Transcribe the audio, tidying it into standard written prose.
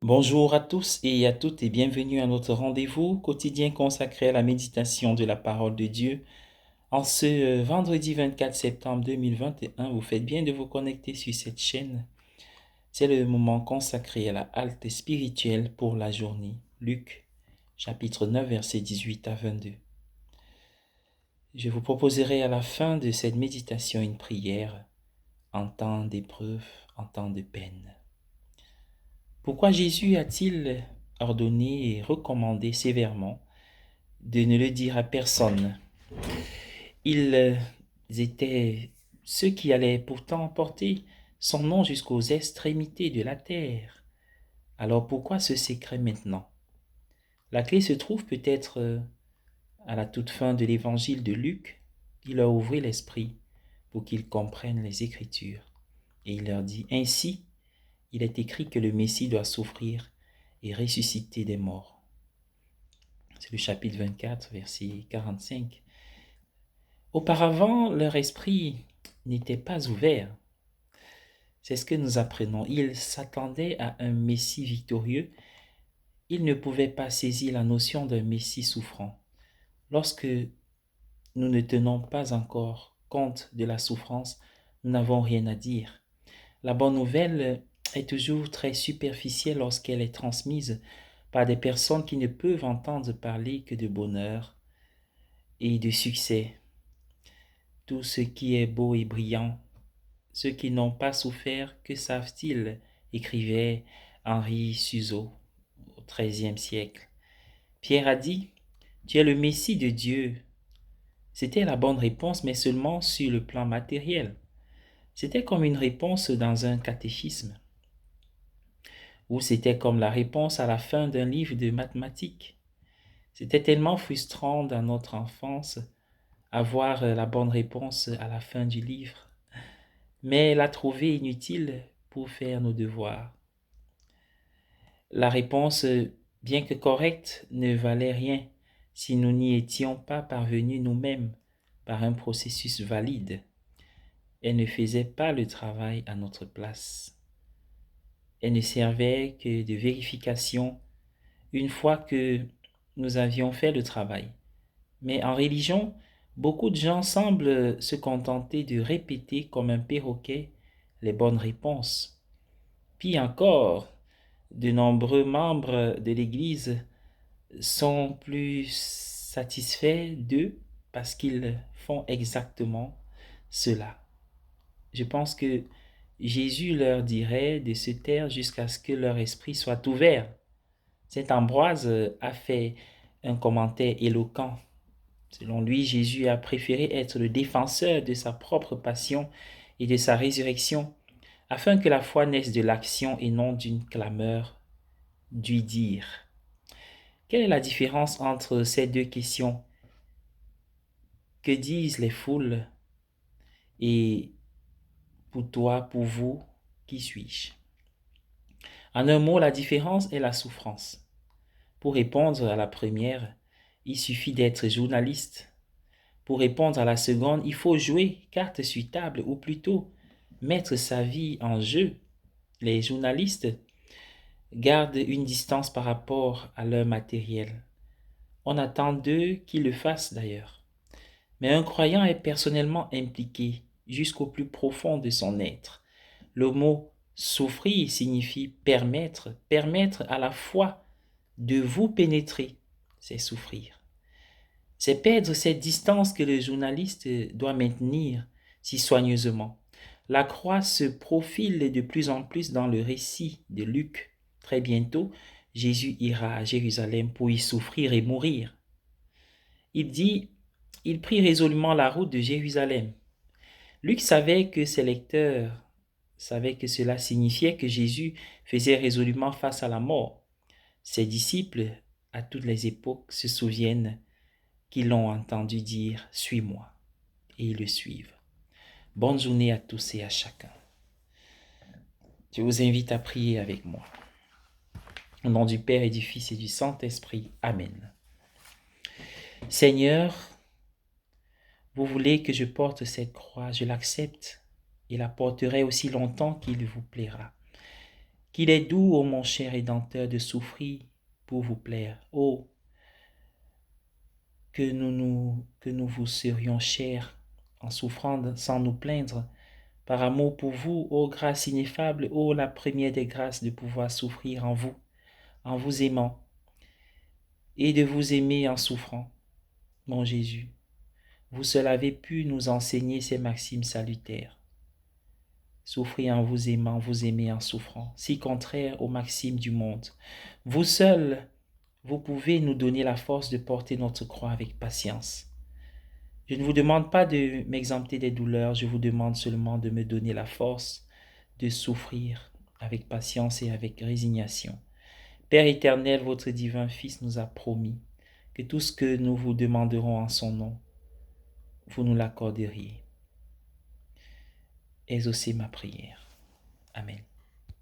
Bonjour à tous et à toutes et bienvenue à notre rendez-vous quotidien consacré à la méditation de la parole de Dieu. En ce vendredi 24 septembre 2021, vous faites bien de vous connecter sur cette chaîne. C'est le moment consacré à la halte spirituelle pour la journée. Luc, chapitre 9, versets 18 à 22. Je vous proposerai à la fin de cette méditation une prière en temps d'épreuve, en temps de peine. Pourquoi Jésus a-t-il ordonné et recommandé sévèrement de ne le dire à personne? Ils étaient ceux qui allaient pourtant porter son nom jusqu'aux extrémités de la terre. Alors pourquoi ce secret maintenant? La clé se trouve peut-être à la toute fin de l'évangile de Luc. Il leur ouvrit l'esprit pour qu'ils comprennent les Écritures. Et il leur dit, ainsi, il est écrit que le Messie doit souffrir et ressusciter des morts. C'est le chapitre 24, verset 45. Auparavant, leur esprit n'était pas ouvert. C'est ce que nous apprenons. Ils s'attendaient à un Messie victorieux. Ils ne pouvaient pas saisir la notion d'un Messie souffrant. Lorsque nous ne tenons pas encore compte de la souffrance, nous n'avons rien à dire. La bonne nouvelle est toujours très superficielle lorsqu'elle est transmise par des personnes qui ne peuvent entendre parler que de bonheur et de succès. Tout ce qui est beau et brillant, ceux qui n'ont pas souffert, que savent-ils? Écrivait Henri Suzeau au XIIIe siècle. Pierre a dit, tu es le Messie de Dieu. C'était la bonne réponse, mais seulement sur le plan matériel. C'était comme une réponse dans un catéchisme, ou c'était comme la réponse à la fin d'un livre de mathématiques. C'était tellement frustrant dans notre enfance avoir la bonne réponse à la fin du livre, mais la trouver inutile pour faire nos devoirs. La réponse, bien que correcte, ne valait rien si nous n'y étions pas parvenus nous-mêmes par un processus valide. Elle ne faisait pas le travail à notre place. Elle ne servait que de vérification une fois que nous avions fait le travail. Mais en religion, beaucoup de gens semblent se contenter de répéter comme un perroquet les bonnes réponses. Puis encore, de nombreux membres de l'Église sont plus satisfaits d'eux parce qu'ils font exactement cela. Je pense que Jésus leur dirait de se taire jusqu'à ce que leur esprit soit ouvert. Saint Ambroise a fait un commentaire éloquent. Selon lui, Jésus a préféré être le défenseur de sa propre passion et de sa résurrection, afin que la foi naisse de l'action et non d'une clameur du dire. Quelle est la différence entre ces deux questions? Que disent les foules? Et pour toi, pour vous, qui suis-je? En un mot, la différence est la souffrance. Pour répondre à la première, il suffit d'être journaliste. Pour répondre à la seconde, il faut jouer carte sur table ou plutôt mettre sa vie en jeu. Les journalistes gardent une distance par rapport à leur matériel. On attend d'eux qu'ils le fassent d'ailleurs. Mais un croyant est personnellement impliqué jusqu'au plus profond de son être. Le mot souffrir signifie permettre, permettre à la foi de vous pénétrer, c'est souffrir. C'est perdre cette distance que le journaliste doit maintenir si soigneusement. La croix se profile de plus en plus dans le récit de Luc. Très bientôt, Jésus ira à Jérusalem pour y souffrir et mourir. Il dit, il prit résolument la route de Jérusalem. Luc savait que ses lecteurs savaient que cela signifiait que Jésus faisait résolument face à la mort. Ses disciples, à toutes les époques, se souviennent qu'ils l'ont entendu dire « Suis-moi » et ils le suivent. Bonne journée à tous et à chacun. Je vous invite à prier avec moi. Au nom du Père et du Fils et du Saint-Esprit. Amen. Seigneur, vous voulez que je porte cette croix, je l'accepte et la porterai aussi longtemps qu'il vous plaira. Qu'il est doux, ô mon cher Rédempteur, de souffrir pour vous plaire. Oh, que nous vous serions chers en souffrant sans nous plaindre, par amour pour vous, ô grâce ineffable, ô la première des grâces de pouvoir souffrir en vous aimant, et de vous aimer en souffrant, mon Jésus. Vous seul avez pu nous enseigner ces maximes salutaires. Souffrir en vous aimant, vous aimer en souffrant, si contraire aux maximes du monde. Vous seul, vous pouvez nous donner la force de porter notre croix avec patience. Je ne vous demande pas de m'exempter des douleurs, je vous demande seulement de me donner la force de souffrir avec patience et avec résignation. Père éternel, votre divin Fils nous a promis que tout ce que nous vous demanderons en son nom, vous nous l'accorderiez. Exaucez ma prière. Amen.